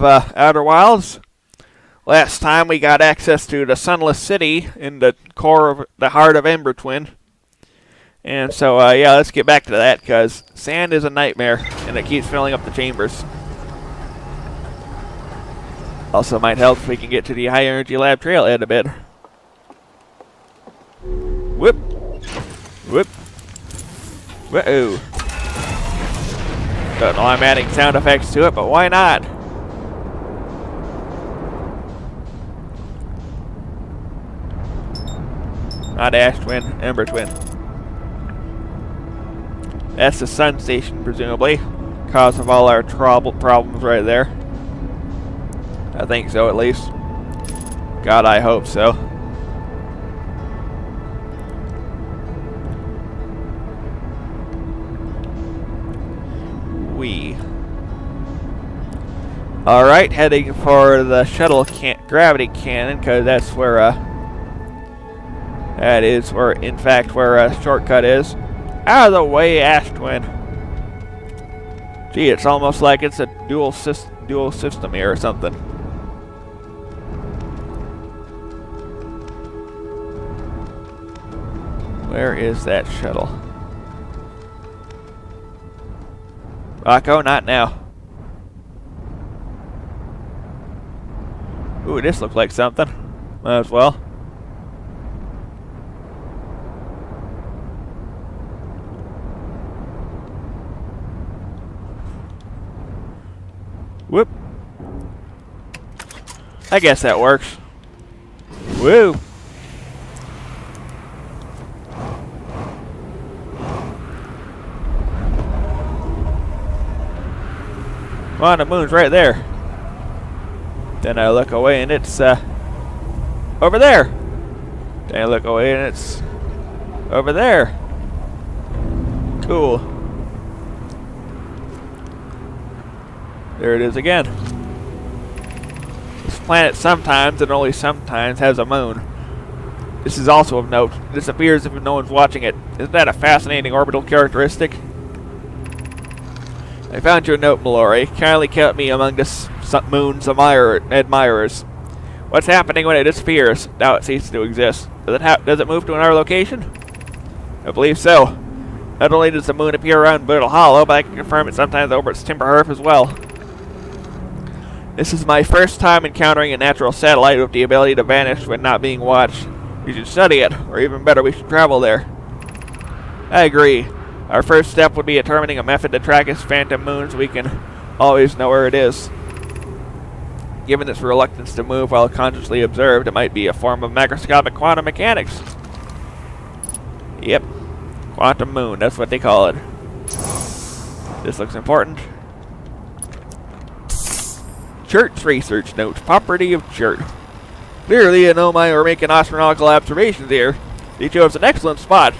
Outer Wilds. Last time we got access to the Sunless City in the core of the heart of Ember Twin. And so, yeah, let's get back to that, because sand is a nightmare, and it keeps filling up the chambers. Also might help if we can get to the high energy lab trailhead a bit. Whoop. Whoop. Whoa. Don't know I'm adding sound effects to it, but why not? Not Ash Twin, Ember Twin. That's the sun station, presumably. Cause of all our problems right there. I think so, at least. God, I hope so. Alright, heading for the shuttle gravity cannon, because that's where, that is where, in fact, where a shortcut is. Out of the way, Ash Twin. Gee, it's almost like it's a dual system here or something. Where is that shuttle? Rocco, not now. Ooh, this looks like something. Might as well. Whoop. I guess that works. Woo. Come on, the moon's right there. Then I look away and it's over there. Then I look away and it's over there. Cool. There it is again. This planet sometimes, and only sometimes, has a moon. This is also of note. It disappears if no one's watching it. Isn't that a fascinating orbital characteristic? I found your note, Mallory. Kindly count me among the moon's admirers. What's happening when it disappears? Now it ceases to exist. Does it move to another location? I believe so. Not only does the moon appear around Brittle Hollow, but I can confirm it sometimes orbits Timberhearth as well. This is my first time encountering a natural satellite with the ability to vanish when not being watched. We should study it, or even better, we should travel there. I agree. Our first step would be determining a method to track its phantom moon so we can always know where it is. Given its reluctance to move while consciously observed, it might be a form of macroscopic quantum mechanics. Yep. Quantum moon, that's what they call it. This looks important. Church research note. Property of Church. Clearly, I know we're making astronomical observations here. They chose an excellent spot.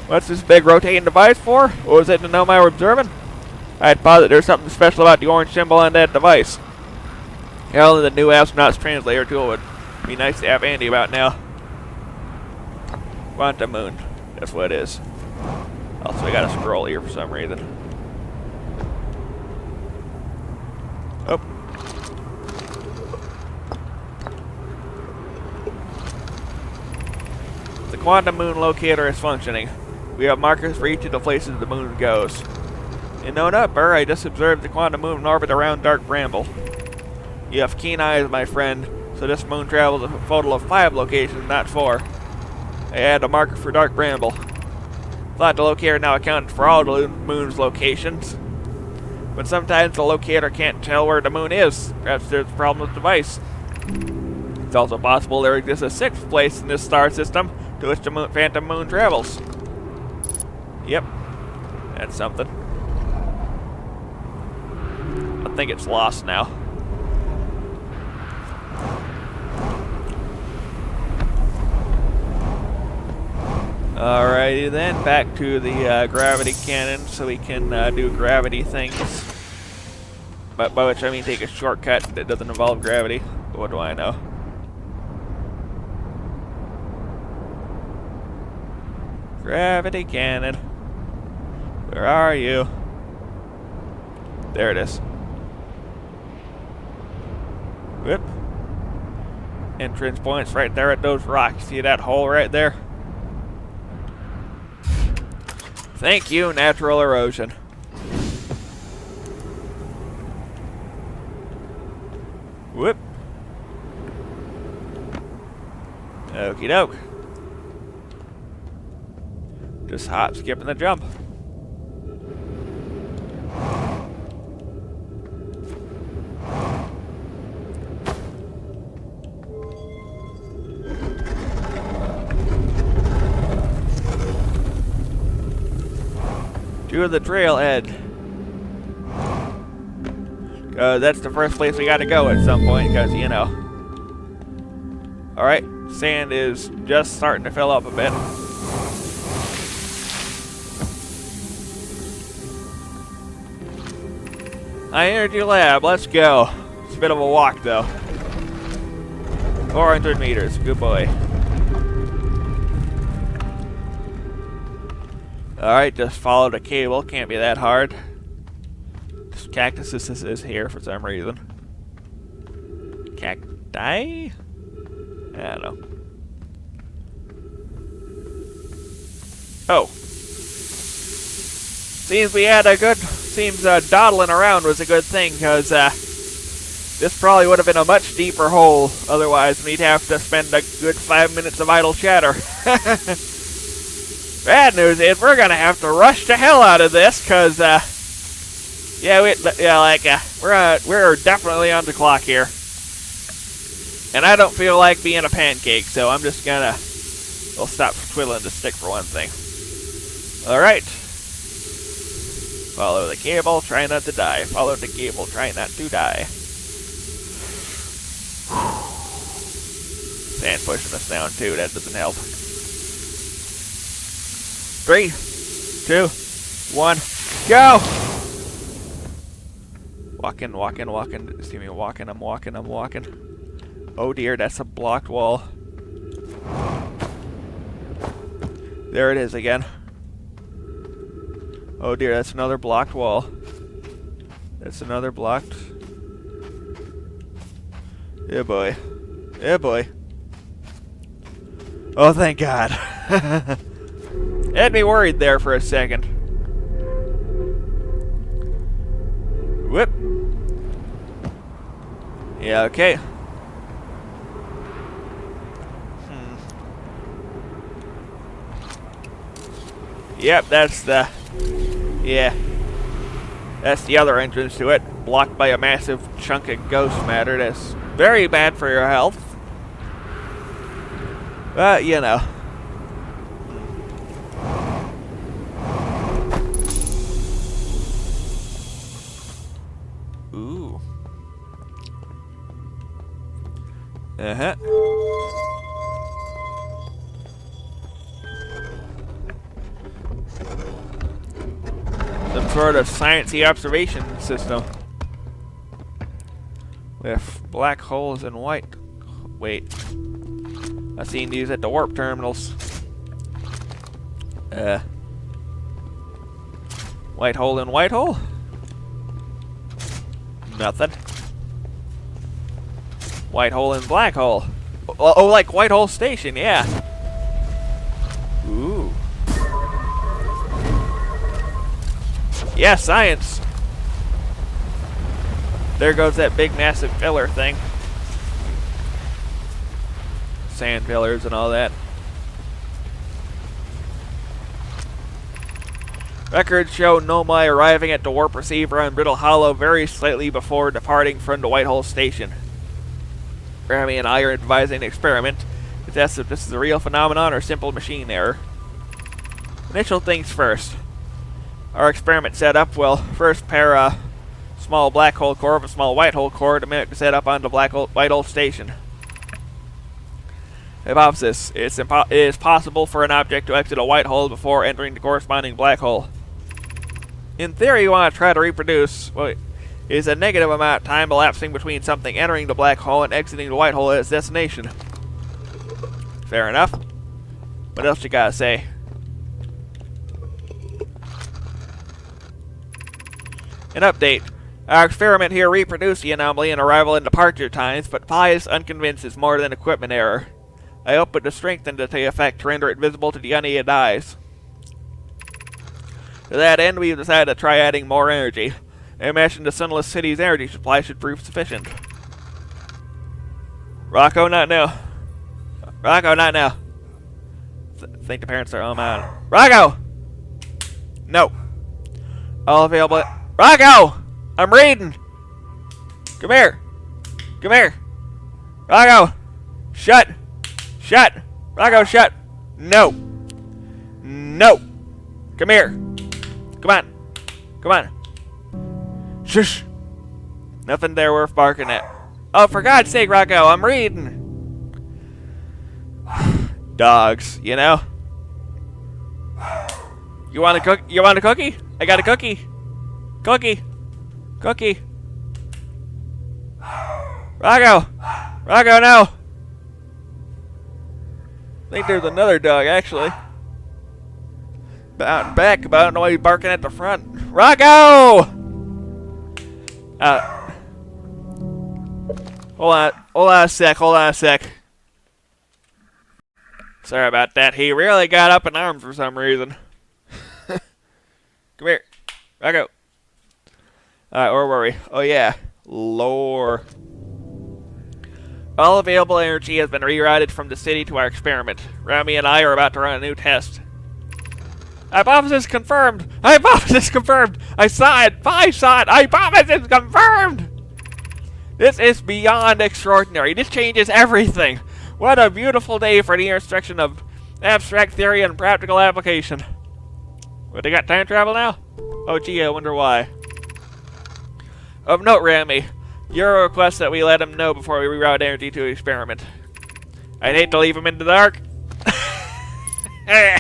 What's this big rotating device for? What was it to know we're observing? I'd posit there's something special about the orange symbol on that device. Hell, the new astronaut's translator tool would be nice to have Andy about now. Quantum moon. That's what it is. Also, I gotta scroll here for some reason. Oh. The quantum moon locator is functioning. We have markers for each of the places the moon goes. In note upper, I just observed the quantum moon orbit around Dark Bramble. You have keen eyes, my friend, so this moon travels a total of 5 locations, not 4. I add a marker for Dark Bramble. Thought the locator now accounted for all the moon's locations. But sometimes the locator can't tell where the moon is. Perhaps there's a problem with the device. It's also possible there exists a 6th place in this star system to which the phantom moon travels. Yep. That's something. I think it's lost now. Alrighty then, back to the gravity cannon so we can do gravity things. But by which I mean take a shortcut that doesn't involve gravity. What do I know? Gravity cannon. Where are you? There it is. Whoop. Entrance points right there at those rocks. See that hole right there? Thank you, natural erosion. Whoop. Okie doke. Just hop, skip, and the jump. To the trailhead. That's the first place we gotta go at some point, because, you know. Alright, sand is just starting to fill up a bit. High energy lab, let's go. It's a bit of a walk, though. 400 meters, good boy. Alright, just follow the cable. Can't be that hard. This cactus is here for some reason. Cacti? I don't know. Oh. Seems we had a good... Seems dawdling around was a good thing, because this probably would have been a much deeper hole. Otherwise, we'd have to spend a good 5 minutes of idle chatter. Bad news is we're gonna have to rush the hell out of this, cause we're definitely on the clock here, and I don't feel like being a pancake, so I'm just gonna we'll stop twiddling the stick for one thing. All right, follow the cable, try not to die. Follow the cable, try not to die. Sand pushing us down too. That doesn't help. 3, 2, 1, go! Walking. Excuse me, walking. I'm walking. Oh dear, that's a blocked wall. There it is again. Oh dear, that's another blocked wall. That's another blocked. Yeah, boy. Yeah, boy. Oh, thank God. Had me worried there for a second. Whoop. Yeah, okay. Yep, that's the... Yeah. That's the other entrance to it. Blocked by a massive chunk of ghost matter. That's very bad for your health. But, you know. Ooh. Uh-huh. Some sort of sciencey observation system. With black holes and white... Wait. I've seen these at the warp terminals. White hole and white hole? Nothing. White hole and black hole. Oh, like White Hole Station, yeah. Ooh. Yeah, science. There goes that big massive filler thing. Sand fillers and all that. Records show Nomai arriving at the warp receiver on Brittle Hollow very slightly before departing from the White Hole Station. Grammy and I are advising an experiment to test if this is a real phenomenon or simple machine error. Initial things first. Our experiment setup will first pair a small black hole core with a small white hole core to mimic the setup on the White Hole Station. Hypothesis. It is possible for an object to exit a white hole before entering the corresponding black hole. In theory, you want to try to reproduce what is a negative amount of time elapsing between something entering the black hole and exiting the white hole at its destination. Fair enough. What else you gotta say? An update. Our experiment here reproduced the anomaly in arrival and departure times, but Pi is unconvinced it's more than equipment error. I hope it to strengthen the effect to render it visible to the unaided eyes. To that end, we've decided to try adding more energy. I imagine the Sunless City's energy supply should prove sufficient. Rocco, not now. Rocco, not now. Think the parents are out. Rocco! No. All available. Rocco! I'm reading! Come here! Come here! Rocco! Shut! Shut! Rocco, shut! No! No! Come here! Come on! Come on! Shush! Nothing there worth barking at. Oh, for God's sake, Rocco, I'm reading! Dogs, you know? You want a cook? You want a cookie? I got a cookie! Cookie! Cookie! Rocco! Rocco, no! I think there's another dog, actually. Out back, but I don't know why he's barking at the front. Rocco! Hold on a sec. Sorry about that. He really got up in arms for some reason. Come here. Rocco. Alright, where were we? Oh yeah. Lore. All available energy has been rerouted from the city to our experiment. Rami and I are about to run a new test. Hypothesis confirmed! Hypothesis confirmed! I saw it! I saw it! Hypothesis confirmed! This is beyond extraordinary. This changes everything. What a beautiful day for the intersection of abstract theory and practical application. What, they got time travel now? Oh gee, I wonder why. Of note, Rami, your request that we let him know before we reroute energy to experiment. I'd hate to leave him in the dark. Yeah.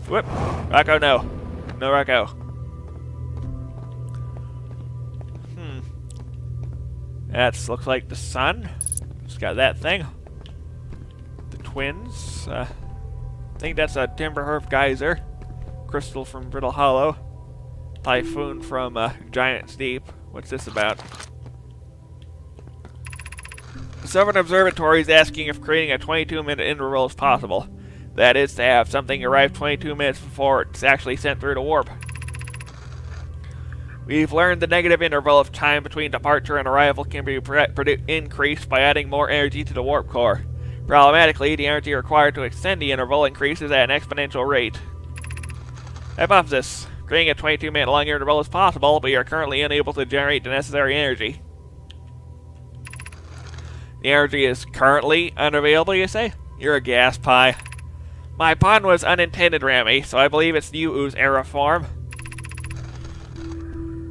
Whoop. Rocco, no. No, Rocco. That looks like the sun. It's got that thing. The twins. I think that's a Timberhurf geyser. Crystal from Brittle Hollow. Typhoon from Giant's Deep. What's this about? The Southern Observatory is asking if creating a 22-minute interval is possible. That is to have something arrive 22 minutes before it's actually sent through the warp. We've learned the negative interval of time between departure and arrival can be increased by adding more energy to the warp core. Problematically, the energy required to extend the interval increases at an exponential rate. Hypothesis. Creating a 22-minute long interval is possible, but you are currently unable to generate the necessary energy. The energy is currently unavailable, you say? You're a gas pie. My pun was unintended, Rami, so I believe it's you whose error form.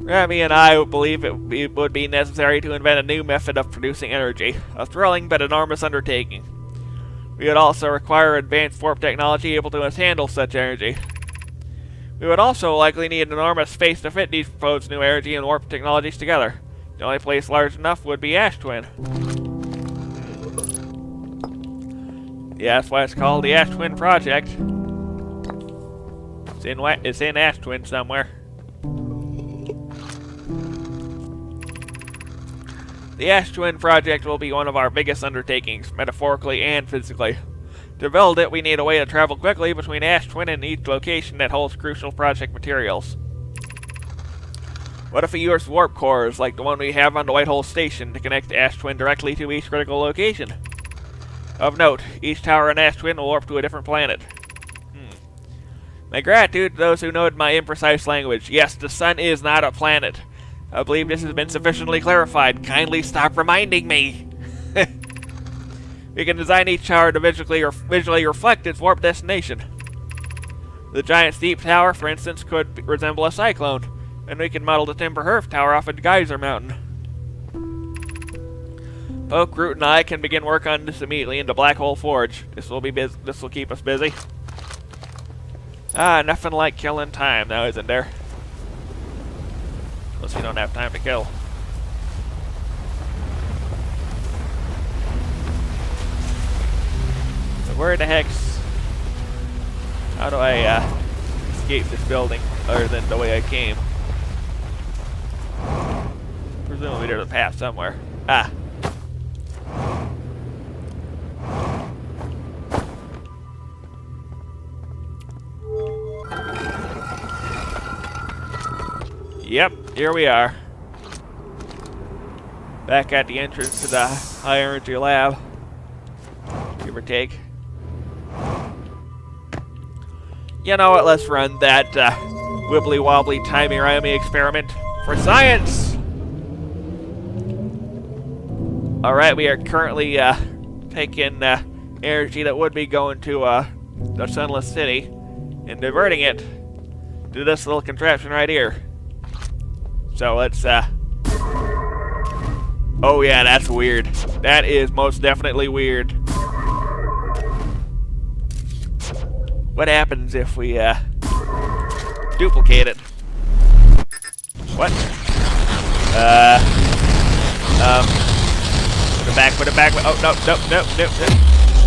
Rami and I believe it would be necessary to invent a new method of producing energy, a thrilling but enormous undertaking. We would also require advanced warp technology able to handle such energy. We would also likely need an enormous space to fit these proposed new energy and warp technologies together. The only place large enough would be Ash Twin. Yeah, that's why it's called the Ash Twin Project. It's in Ash Twin somewhere. The Ash Twin Project will be one of our biggest undertakings, metaphorically and physically. To build it, we need a way to travel quickly between Ash Twin and each location that holds crucial project materials. What if we use warp cores like the one we have on the White Hole Station to connect Ash Twin directly to each critical location? Of note, each tower in Ash Twin will warp to a different planet. My gratitude to those who know my imprecise language. Yes, the sun is not a planet. I believe this has been sufficiently clarified. Kindly stop reminding me. We can design each tower to visually reflect its warp destination. The Giant's Deep Tower, for instance, could resemble a cyclone, and we can model the Timberhurf Tower off of Geyser Mountain. Poke, Root, and I can begin work on this immediately in the Black Hole Forge. This will keep us busy. Nothing like killing time now, isn't there? Unless you don't have time to kill. So where the heck's... How do I escape this building other than the way I came? Presumably there's a path somewhere. Ah. Yep, here we are. Back at the entrance to the high energy lab. Give or take. You know what, let's run that wibbly wobbly timey-wimey experiment for science! Alright, we are currently taking energy that would be going to the Sunless City and diverting it to this little contraption right here. So let's oh yeah, that's weird. That is most definitely weird. What happens if we duplicate it? What? Put it back. Oh, no.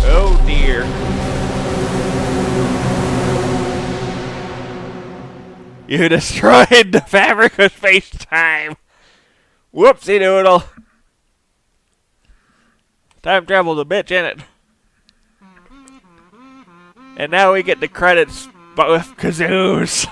Oh, dear. You destroyed the fabric of space-time. Whoopsie doodle. Time travel's a bitch, ain't it? And now we get the credits, but with kazoos.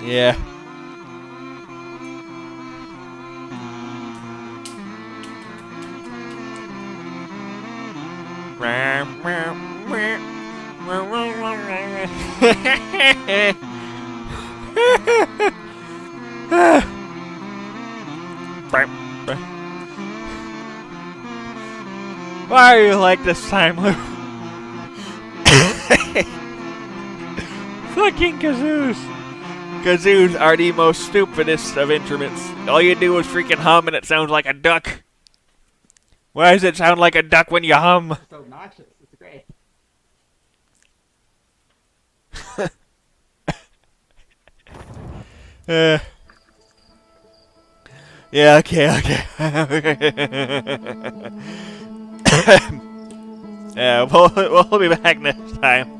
Yeah. Why are you like this time loop? Fucking kazoos. Kazoos are the most stupidest of instruments. All you do is freaking hum and it sounds like a duck. Why does it sound like a duck when you hum? It's so obnoxious. It's great. Yeah, okay. Yeah, we'll be back next time.